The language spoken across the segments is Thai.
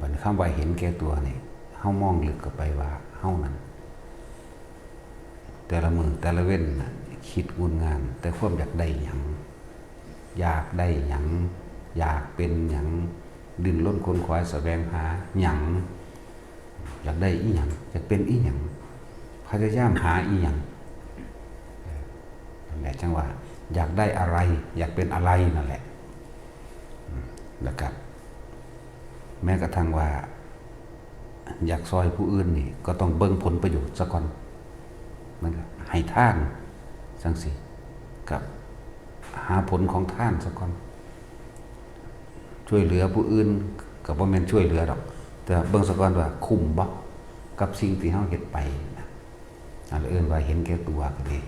บัดคำว่าเห็นแก่ตัวนี่เฮามองลึกเข้าไปว่าเฮานั้นแต่ละมือแต่ละเว้นคิดงุนงานแต่ความอยากได้หยังอยากได้หยังอยากเป็นหยังดิ้นรนค้นคว้าแสวงหาหยังอยากได้อีหยังอยากเป็นอีหยังพยายามหาอีหยังนั่นแหละจังว่าอยากได้อะไรอยากเป็นอะไรนั่นแหละแล้วก็แม้กระทั่งว่าอยากซอยผู้อื่นนี่ก็ต้องเบิ่งผลประโยชน์ซะก่อนมันก็ให้ทานจังสิกับหาผลของทานซะก่อนช่วยเหลือผู้อื่นก็บ่แม่นช่วยเหลือดอกแต่เบิ่งซะก่อนว่าคุ้มบ่กับสิ่งที่เฮาเฮ็ดไปนะอันเอิ้นว่าเห็นแก่ตัวก็ดี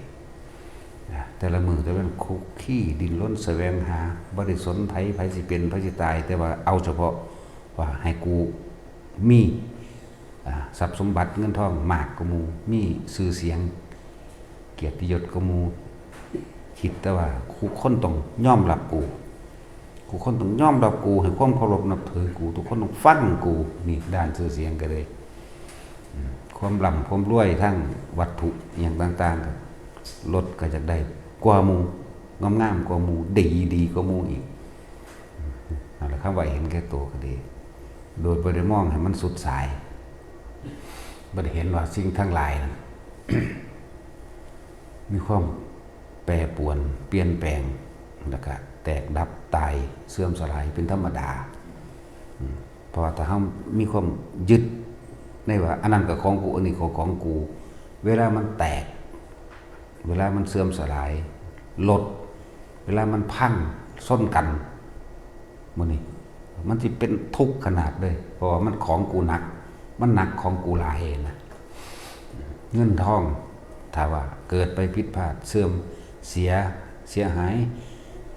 นะแต่ละมือแต่เป็นคุกขี้ดิ้นรนแสวงหาบ่ได้สนไผสิเป็นไผสิตายแต่ว่าเอาเฉพาะว่าให้กูมีทรัพย์สมบัติเงินทองมากกว่าหมู่มีชื่อเสียงเกียรติยศกว่าหมู่คิดแต่ว่ากูคนต้องยอมรับกูคนต้องยอมรับกูให้ความเคารพนับถือกูทุกคนต้องฟังกูนี่ด้านชื่อเสียงก็เลยความร่ำความรวยทั้งวัตถุอย่างต่างๆก็ลดก็จะได้กว่าหมู่งามๆกว่าหมู่ดีกว่าหมู่อีกนั่นแหละคำว่าเห็นแก่ตัวก็ดีโดยบ่ได้มองให้มันสุดสายบ่ได้เห็นว่าสิ่งทั้งหลายนะ มีความแปรปรวนเปลี่ยนแปลงแล้วก็แตกดับตายเสื่อมสลายเป็นธรรมดาเพราะว่าถ้าเฮามีความยึดในว่าอันนั้นก็ของกูอันนี้ก็ของกูเวลามันแตกเวลามันเสื่อมสลายลดเวลามันพังส้นกันมื้อนี้มันสิเป็นทุกข์ขนาดเลยเพราะว่ามันของกูหนักมันหนักของกูหลายนะเงินทองถ้าว่าเกิดไปผิดพลาดเสื่อมเสียหาย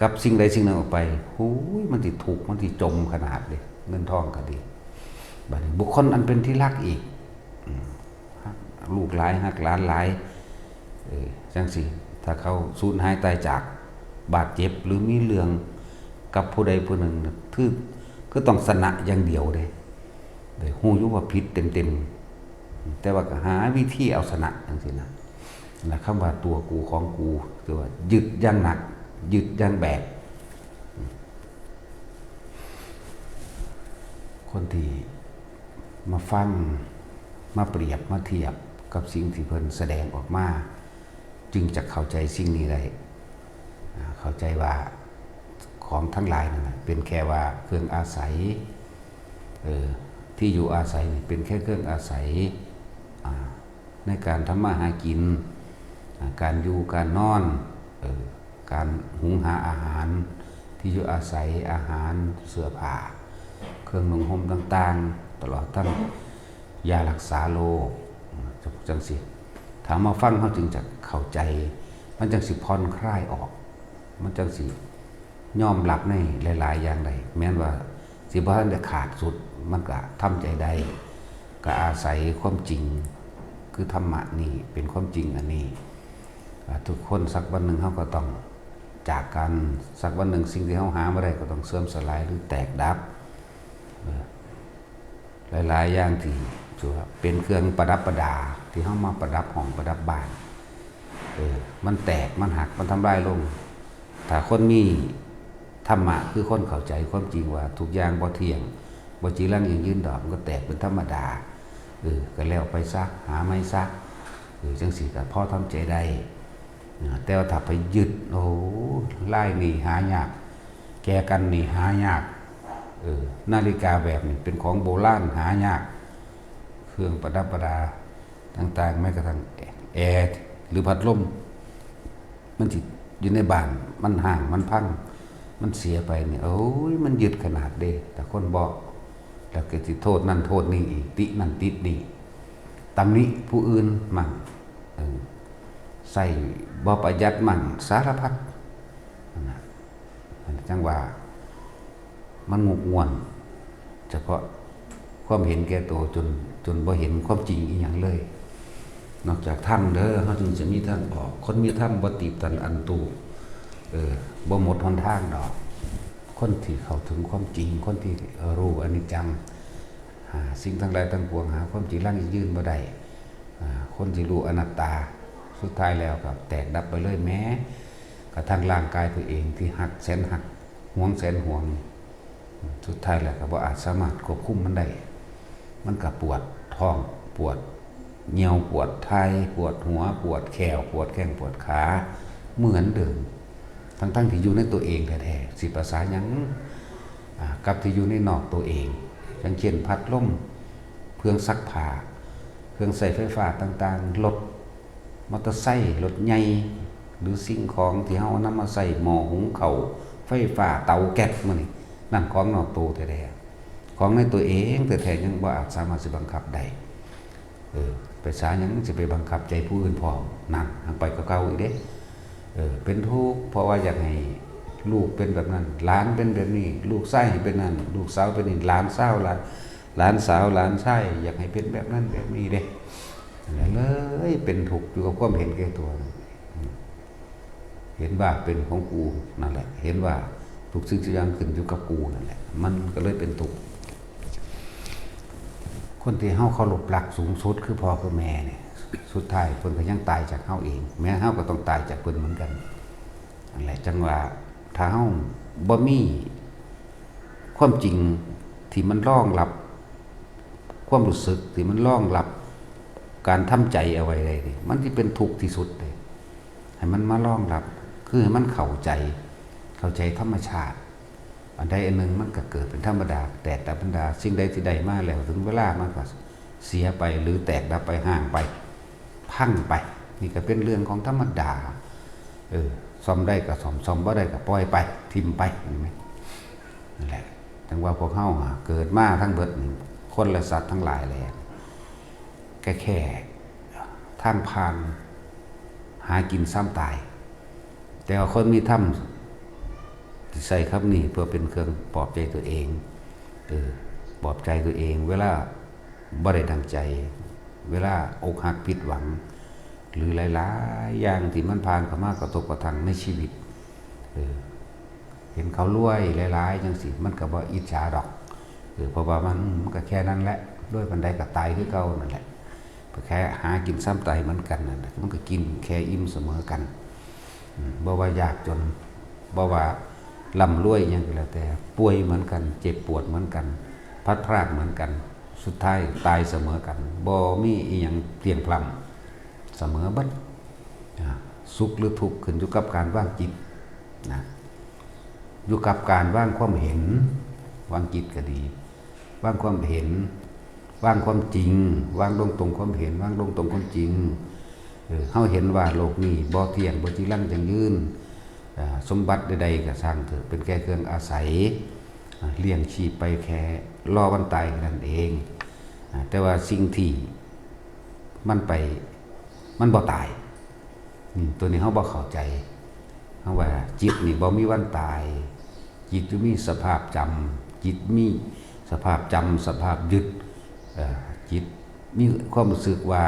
กับสิ่งใดสิ่งหนึ่งออกไปหูยมันสิทุกข์มันสิจมขนาดเลยเงินทองก็ดีบัดนี้บุคคลอันเป็นที่รักอีกลูกหลายฮักหลานหลายจังสิถ้าเขาสูญหายตายจากบาดเจ็บหรือมีเรื่องกับผู้ใดผู้หนึ่งคือต้องสนะอย่างเดียวเลยฮู้อยู่ว่าผิดเต็มแต่ว่าก็หาวิธีเอาสนะจังซี่นะคำว่าตัวกูของกูคือว่ายึดอย่างหนักยึดอย่างแบกคนที่มาฟังมาเปรียบมาเทียบกับสิ่งที่เพิ่นแสดงออกมาจึงจะเข้าใจสิ่งนี้ได้เข้าใจว่าของทั้งหลายนั่นเป็นแค่ว่าเครื่องอาศัยที่อยู่อาศัยเป็นแค่เครื่องอาศัยในการทำมาหากินการอยู่การนอนการหุงหาอาหารที่อยู่อาศัยอาหารเสื้อผ้าเครื่องนุ่งห่มต่างๆตลอดทั้งยารักษาโรคจังสิถามมาฟังเขาจึงจะเข้าใจมันจังสิผ่อนคลายออกมันจังสิยอมรับในหลายๆอย่างใดแม้ว่าสิบ่ทันได้ขาดสุดมันก็ทำใจได้ก็อาศัยความจริงคือธรรมะนี่เป็นความจริงอันนี้ทุกคนสักวันหนึ่งเขาก็ต้องจากกันสักวันหนึ่งสิ่งที่เขาหามาได้ก็ต้องเสื่อมสลายหรือแตกดับหลายๆอย่างที่เป็นเครื่องประดับประดาที่เขามาประดับห้องประดับบ้านมันแตกมันหักมันทำลายลงถ้าคนมีธรรมะคือคนเข้าใจความจริงว่าทุกอย่างบ่เที่ยงบ่จีรังยืนดอกมันก็แตกเป็นธรรมดาก็แล้วไปซะหาไม่ซะจังสิก็พอทำใจได้แต่ว่าถ้าไปยึดโอ้ไล่นี่หายากแกกันนี่หายากนาฬิกาแบบนี้เป็นของโบราณหายากเครื่องประดับประดาต่างๆแม้กระทั่งแอร์หรือพัดลมมันสิอยู่ในบ้านมันห่างมันพังมันเสียไปนี่โอ้ยมันยึดขนาดเด้แต่คนบอกแล้วก็สิโทษนั่นโทษนี่อีกตินั่นติดนี่ตำหนิผู้อื่นมั่งใส่บ่ประหยัดมั่งสารพัดจังว่ามันงกง่วนเฉพาะความเห็นแก่ตัวจนบ่เห็นความจริงอีหยังเลยนอกจากธรรมเด้อเฮาจึงจะมีทางออกคนมีธรรมบ่ติดตันอันตูบ่หมดหนทางดอกคนที่เข้าถึงความจริงคนที่รู้อนิจจัง สิ่งทั้งหลายทั้งปวงหาความจริงยั่งยืนบ่ได้คนที่รู้อนัตตาสุดท้ายแล้วก็แตกดับไปเลยแม้กระทั่งร่างกายตัวเองที่หักแสนหักห่วงแสนห่วงสุดท้ายแล้วก็บ่อาจสามารถควบคุมมันได้มันก็ปวดท้องปวดเหี่ยวปวดไทยปวดหัวปวดแขวปวดแข้งปวดขาเหมือนเดิมทั้งที่อยู่ในตัวเองแท้ๆสิภาษาหยังกับที่อยู่ในนอกตัวเองอย่างเช่นพัดลมเครื่องซักผ้าเครื่องใช้ไฟฟ้าต่างๆรถมอเตอร์ไซค์รถใหญ่หรือสิ่งของที่เฮานำมาใส่หม้อหุงข้าวไฟฟ้าเตาแก๊สมื้อนี้นั่นของนอกตัวแท้ๆของในตัวเองแต่แท้ยังบ่อาจสามารถสิบังคับได้ไปสาหยังสิไปบังคับใจผู้อื่นพร้อมนั่นทางไปก็เก่าอีกเด้เป็นทุกข์เพราะว่าอยากให้ลูกเป็นแบบนั้นหลานเป็นแบบนี้ลูกชายเป็นนั่นลูกสาวเป็นนี่หลานสาวหลานสาวหลานชายอยากให้เป็นแบบนั้นแบบนี้เด้เลยเป็นทุกข์อยู่กับความเห็นแก่ตัวเห็นว่าเป็นของกูนั่นแหละเห็นว่าทุกสิ่งทุกอย่างขึ้นอยู่กับกูนั่นแหละมันก็เลยเป็นทุกข์คนที่เฮาเคารพหลักสูงสุดคือพ่อคือแม่เนี่ยสุดท้ายเพิ่นก็ยังตายจากเฮาเองแม้เฮาก็ต้องตายจากเพิ่นเหมือนกันนั่นแหละจังว่าถ้าเฮาบ่มีความจริงที่มันรองรับความรู้สึกที่มันรองรับการทำใจเอาไว้ได้นี่มันสิเป็นทุกข์ที่สุดเลยให้มันมารองรับคือให้มันเข้าใจธรรมชาติอันใดอันหนึ่งมันก็เกิดเป็นธรรมดาแต่บรรดาสิ่งใดที่ใดมาแล้วถึงเวลามันก็เสียไปหรือแตกดับไปห่างไปพังไปนี่ก็เป็นเรื่องของธรรมดาซ่อมได้ก็ซ่อมบ่ได้ก็ปล่อยไปทิ่มไปเห็นไหมนั่นแหละจังว่าพวกเฮาเกิดมาทั้งเบิดคนและสัตว์ทั้งหลายแหละแค่ทางผ่านหากินซ้ำตายแต่ว่าคนมีธรรมใส่ครับนี่เพื่อเป็นเครื่องปลอบใจตัวเองปลอบใจตัวเองเวลาบ่ได้ดังใจเวลาอกหักผิดหวังหรือหลายๆอย่างที่มันผ่านเข้ามากระทบกระทั่งในชีวิตเห็นเขารวยหลายๆจังสิมันก็บ่อิจฉาดอกเพราะว่ามันก็แค่นั้นแหละด้วยบันไดก็ตายคือเก่านั่นแหละแค่หากินซ้ำตายเหมือนกันนั่นแหละมันก็กินแค่อิ่มเสมอกันบ่ว่ายากจนบ่ว่าร่ำรวยอย่างก็แล้วแต่ป่วยเหมือนกันเจ็บปวดเหมือนกันพัดพรากเหมือนกันสุดท้ายตายเสมอกันบ่มีอีหยังเที่ยงพลัมเสมอบัดสุขหรือทุกข์ขึ้นอยู่กับการวางจิตนะอยู่กับการวางความเห็นวางจิตก็ดีวางความเห็นวางความจริงวางตรงความเห็นวางตรงความจริงเฮาเห็นว่าโลกนี้บ่เที่ยงบ่จีรังยั่งยืนสมบัติใดๆก็สร้างเถอะเป็นแค่เครื่องอาศัยเลี้ยงชีพไปแค่รอวันตายนั่นเองแต่ว่าสิ่งที่มันบ่ตายตัวนี้เฮาบ่เข้าใจเฮาว่าจิตนี่บ่มีวันตายจิตจะมีสภาพจำจิตมีสภาพจำสภาพยึดจิตมีความรู้สึกว่า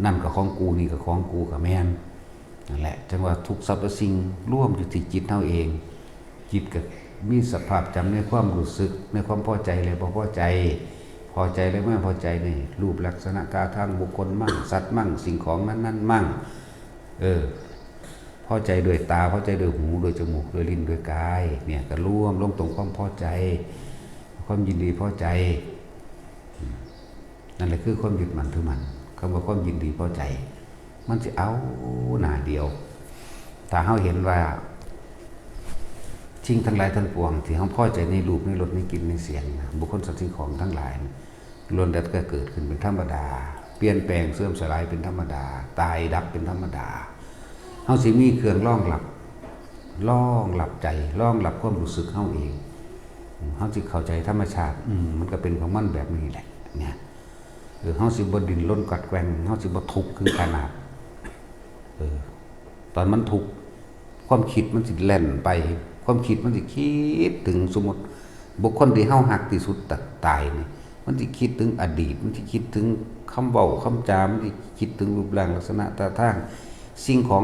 นั่นก็ของกูนี่ก็ของกูก็แม่นนั่นแหละจังว่าทุกสรรพสิ่งร่วมอยู่ที่จิตเฮาเองจิตก็มีสภาพจำในความรู้สึกในความพอใจและบ่พอใจพอใจและไม่พอใจในรูปลักษณะท่าทางบุคคลมั่งสัตว์มั่งสิ่งของนั้นๆมั่งพอใจด้วยตาพอใจด้วยหูด้วยจมูกด้วยลิ้นด้วยกายเนี่ยก็ร่วมลงตรงความพอใจความยินดีพอใจนั่นแหละคือความยึดมั่นถือมั่นคำว่าความยินดีพอใจมันจะเอาหน้าเดียวถ้าเฮาเห็นว่าสิ่งทั้งหลายทั้งปวงที่เฮาพอใจในรูปในรสในกลิ่นในเสียงบุคคลสัตว์สิ่งของทั้งหลายล้วนแต่ก็เกิดขึ้นเป็นธรรมดาเปลี่ยนแปลงเสื่อมสลายเป็นธรรมดาตายดับเป็นธรรมดาเฮาสิมีเครื่องรองรับใจรองรับความรู้สึกเฮาเองเฮาสิเข้าใจธรรมชาติมันก็เป็นของมันแบบนี้แหละเนี่ยเฮาสิบ่ดิ้นรนกัดแกว่งเฮาสิบ่ทุกข์คือขนาดตอนมันทุกข์ความคิดมันสิแล่นไปความคิดมันสิคิดถึงสมมุติบุคคลที่เฮาฮักที่สุดตายนี่มันสิคิดถึงอดีตมันสิคิดถึงคำเว้าคำจามันสิคิดถึงรูปร่างลักษณะท่าทางสิ่งของ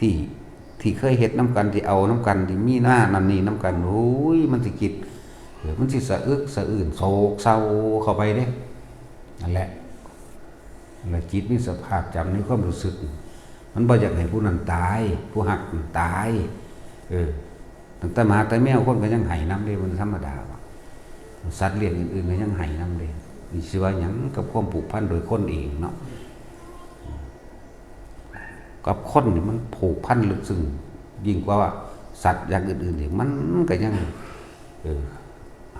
ที่เคยเฮ็ดนำกันที่เอานำกันที่มีหน้านั่นนี่นำกันโอ้ยมันสิคิด มันสิสะอึกสะอื่นโศกเศร้าเข้าไปเด้นั่นแหละแล้วจิตมีสภาพจำในความรู้สึกมันบ่อยากให้ผู้นั้นตายผู้หักตายตั้งแต่หมาแต่แมวคนก็ยังไห้น้ำเลยมันธรรมดาสัตว์เลี้ยงอื่นๆก็ยังไห้น้ำเลยมีชื่อว่าหยังกับความผูกพันโดยคนเองเนาะกับคนนี่มันผูกพันลึกซึ้งยิ่งกว่าสัตว์อย่างอื่นๆอีกมันก็ยัง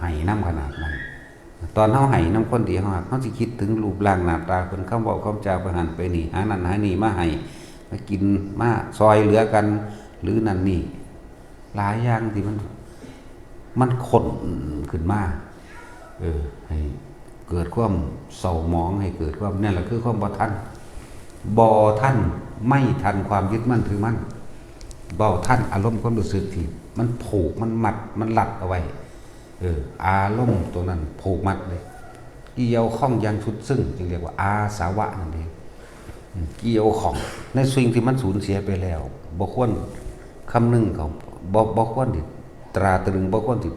ไห้น้ำขนาดนั้นตอนเฮาไห้น้ำคนที่เฮาสิคิดถึงรูปร่างหน้าตาเพิ่นคำเว้าคำจาไปหันไปนี่หานั่นหานี่มาให้มากินมาซอยเหลือกันหรือนั่นนี่หลายอย่างที่มันขนขึ้นมาให้เกิดความเศร้าหมองให้เกิดความนั่นแหละคือความบ่ทันไม่ทันความยึดมั่นถือมั่นบ่ทันอารมณ์ความรู้สึกที่มันผูกมันมัดมันลัดเอาไว้อารมณ์ตัวนั้นผูกมัดเลยเกี่ยวข้องอย่างชุดซึ่งจึงเรียกว่าอาสาวะนั่นเองเกี่ยวข้องในสิ่งที่มันสูญเสียไปแล้วบ่ควรคำนึงเขาบ่ควรที่ตราตรึงบ่ควรที่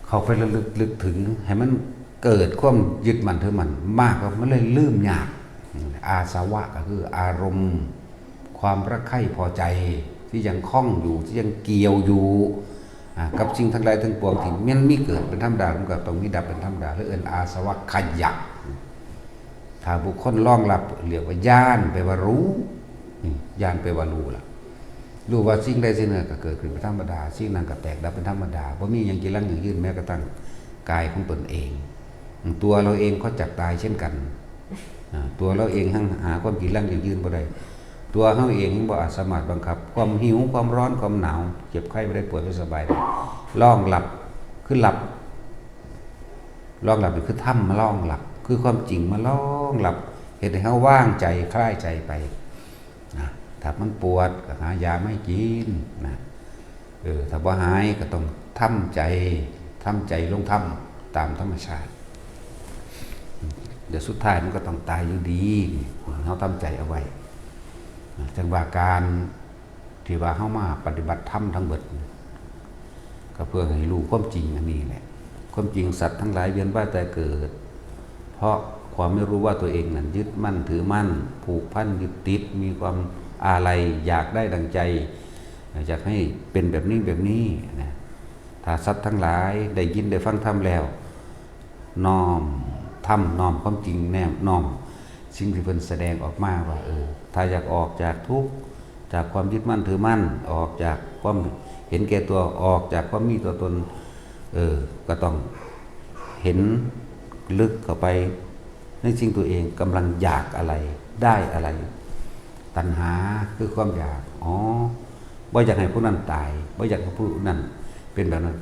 เขาไประลึกถึงให้มันเกิดความยึดมั่นถือมั่นมากกว่ามันเลยลืมยากอาสาวะก็คืออารมณ์ความรักใคร่พอใจที่ยังคล้องอยู่ที่ยังเกี่ยวอยู่กับสิ่งทั้งหลายทั้งปวงที่มันมีเกิดเป็นธรรมดามันก็ต้องมีดับเป็นธรรมดาหรืออาสวะขยับถ้าบุคคลล่องลับเรียกว่าญาณแปลว่ารู้ญาณแปลว่ารู้ล่ะรู้ว่าสิ่งใดสิ่งหนึ่งก็เกิดขึ้นเป็นธรรมดาสิ่งนั้นก็แตกดับเป็นธรรมดาเพราะมีอย่างกิรังอย่างยืนแม้กระทั่งกายของตนเองตัวเราเองก็จักตายเช่นกันตัวเราเองหาความกิรังอย่างยืนบ่ได้ตัวเขาเองบ่อาจสามารถบังคับความหิวความร้อนความหนาวเจ็บไข้ไม่ได้ป่วยไม่สบายล่องหลับคือหลับล่องหลับคือถ้ำมาล่องหลับคือความจริงมาล่องหลับเห็นให้เขาว่างใจคลายใจไปถ้ามันปวดก็หายาไม่กินนะถ้าว่าหายก็ต้องทำใจลงทำตามธรรมชาติเดี๋ยวสุดท้ายมันก็ต้องตายอยู่ดีเขาทำใจเอาไว้จังว่าการที่ว่าเข้ามาปฏิบัติธรรมทั้งหมดก็เพื่อให้รู้ความจริงอันนี้แหละความจริงสัตว์ทั้งหลายเวียนว่ายตายเกิดเพราะความไม่รู้ว่าตัวเองนั้นยึดมั่นถือมั่นผูกพันยึดติดมีความอาลัยอยากได้ดังใจอยากให้เป็นแบบนี้นะถ้าสัตว์ทั้งหลายได้ยินได้ฟังธรรมแล้วน้อมความจริงแนบน้อมสิ่งที่เพิ่นแสดงออกมาว่าถ้าอยากออกจากทุกข์จากความยึดมั่นถือมั่นออกจากความเห็นแก่ตัวออกจากความมีตัวตนก็ต้องเห็นลึกเข้าไปในสิ่งตัวเองกำลังอยากอะไรได้อะไรตัณหาคือความอยากบ่อยากให้ผู้นั้นตายบ่อยากให้ผู้นั้นเป็นแบบนั้น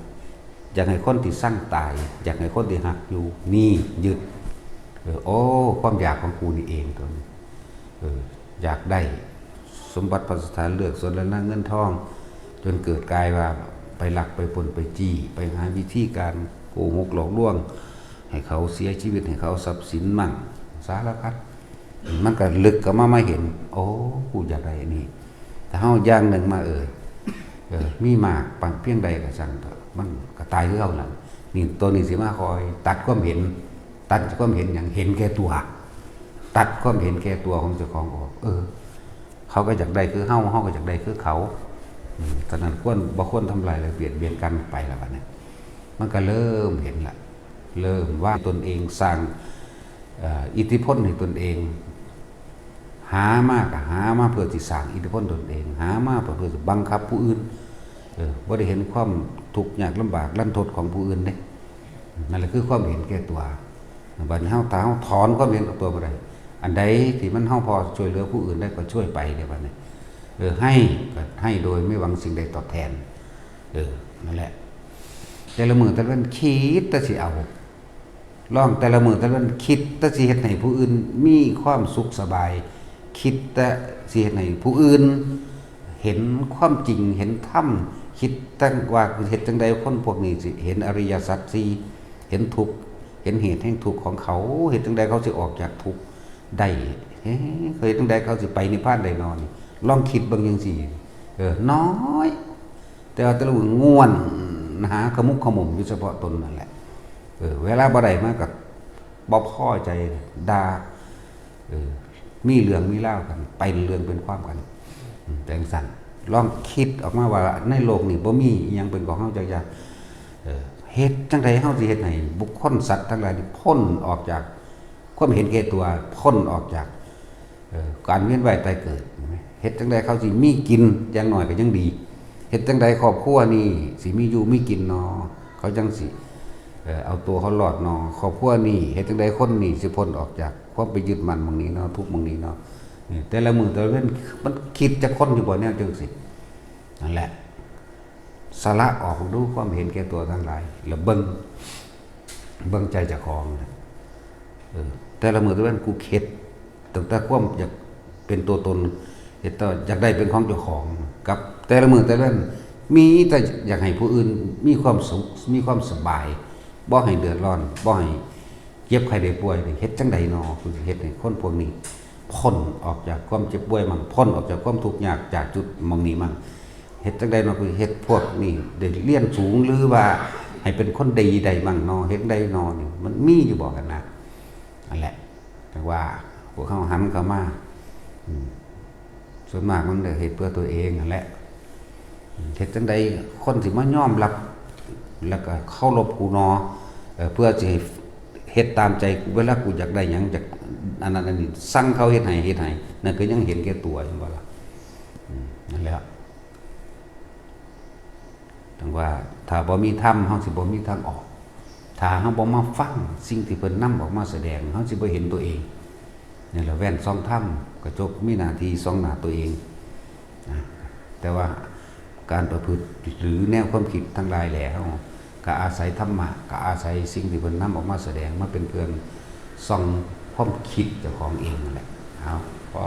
อยากให้คนที่สร้างตายอยากให้คนที่หักอยู่นี่ยึดความอยากของกูนี่เองตัวนี้อยากได้สมบัติพัสถานเลือกส่วนและเงินทองจนเกิดกลายว่าไปลักไปปล้นไปจี้ไปหาวิธีการโกหกหลอกลวงให้เขาเสียชีวิตให้เขาทรัพย์สินมั่งสารพัดมันก็ลึกก็มาเห็นกูอยากได้นี่แต่เฮาอย่างหนึ่งมามีมากปังเพียงใดก็สั่งมันก็ตายคือเฮานั่นนี่ตัวนี้สิมาคอยตัดความเห็นอย่างเห็นแก่ตัวตัดความเห็นแก่ตัวของเจ้าของออกเขาก็อยากได้คือเฮาก็อยากได้คือเขาตอนนั้นบ่ควรทำลายเลยเบียดกันไปแล้วบัดนี้มันก็เริ่มเห็นละเริ่มว่าตนเองสร้างอิทธิพลให้ตนเองหามาเพื่อที่สร้างอิทธิพลตนเองหามาเพื่อบังคับผู้อื่นบ่ได้เห็นความทุกข์ยากลำบากลันทดของผู้อื่นเด้นั่นแหละคือความเห็นแก่ตัวบัดนี้เฮาถอนความเห็นกับตัวบ่ได้อันใดที่มันเฮาพอช่วยเหลือผู้อื่นได้ก็ช่วยไปเดี๋ยวบัดนี้ให้โดยไม่หวังสิ่งใดตอบแทนนั่นแหละแต่ละมื้อแต่ละวันคิดแต่สิเอาลองแต่ละมื้อแต่ละวันคิดแต่สิเฮ็ดให้ผู้อื่นมีความสุขสบายคิดแต่สิเฮ็ดให้ผู้อื่นเห็นความจริงเห็นธรรมคิดตั้งว่าเฮ็ดจังใดคนพวกนี้สิเห็นอริยสัจสี่เห็นทุกข์เห็นเหตุแห่งทุกข์ของเขาเฮ็ดจังใดเขาสิออกจากทุกข์ได้เคยจังใดเขาสิไปนิพพานได้นอนลองคิดเบิ่งจังซี่น้อยแต่ว่าแต่ละมื้อง่วน หาขมุกขมุมอยู่เฉพาะตนนั่นแหละเวลาบ่ได้มาก็บ่พอใจด่ามีเรื่องมีเล่ากันไปเรื่องเป็นความกันแต่จังซั่นลองคิดออกมาว่าในโลกนี้บ่มีอิหยังเป็นของเฮาจักอย่างเฮ็ดจังไดเฮาสิเฮ็ดให้บุคคลสัตว์ทั้งหลายนี่พ้นออกจากความเห็นแก่ตัวพ้นออกจากการเวียนว่ายตายเกิดเฮ็ดจังไดเขาสิมีกินอย่างน้อยก็ยังดีเฮ็ดจังไดครอบครัวนี่สิมีอยู่มีกินเนาะเขาจังสิเอาตัวเขารอดเนาะครอบครัวนี่เฮ็ดจังไดคนนี่สิพ้นออกจากความไปยึดมั่นหม้องนี้เนาะทุกข์หม้องนี้เนาะแต่ละมื้อแต่ละเว้นมันคิดจะคนอยู่บ่แนวจังสินั่นแหละสละออกดูความเห็นแก่ตัวทั้งหลายแล้วเบิ่งใจเจ้าของแต่ละมื้อแต่ละเว้นกูเข็ดตั้งแต่ความอยากเป็นตัวตนเฮ็ดต่ออยากได้เป็นของเจ้าของกับแต่ละมื้อแต่ละเว้นมีแต่อยากให้ผู้อื่นมีความสุขมีความสบายบ่ให้เดือดร้อนบ่ให้เจ็บไข้ได้ป่วยเฮ็ดจังได๋น้อคือเฮ็ดให้คนพวกนี้พ้นออกจากความเจ็บป่วยมั่งพ้นออกจากความทุกข์ยากจากจุดหม้องนี้มั่งเฮ็ดจังได๋น้อคือเฮ็ดพวกนี้ได้เรียนสูงหรือว่าให้เป็นคนดีได้มั่งน้อเฮ็ดได้น้อนี่มันมีอยู่บ่กันนะนั่นแหละแต่ว่าพวกเฮาหันเข้ามาส่วนมากมันได้เฮ็ดเพื่อตัวเองนั่นแหละเฮ็ดจังได๋คนสิมายอมรับแล้วก็เคารพกูน้อเพื่อสิเฮ็ดตามใจกูเวลากูอยากได้หยังจากอันนั้นอันนี้สั่งเขาเฮ็ดให้นั่นก็ยังเห็นแก่ตัวอยู่บ่ล่ะนั่นแหละถึงว่าถ้าบ่มีธรรมเฮาสิบ่มีทางออกถ้าเฮาบ่มาฟังสิ่งที่เพิ่นนำออกมาแสดงเฮาสิบ่เห็นตัวเองนี่แหละแว่นส่องธรรมกระจกมีหน้าที่ส่องหน้าตัวเองแต่ว่าการประพฤติหรือแนวความคิดทั้งหลายแหล่เฮาก็อาศัยธรรมะก็อาศัยสิ่งที่เพิ่นนำออกมาแสดงมาเป็นเครื่องส่องความคิดเจ้าของเองนั่นแหละเอาพอ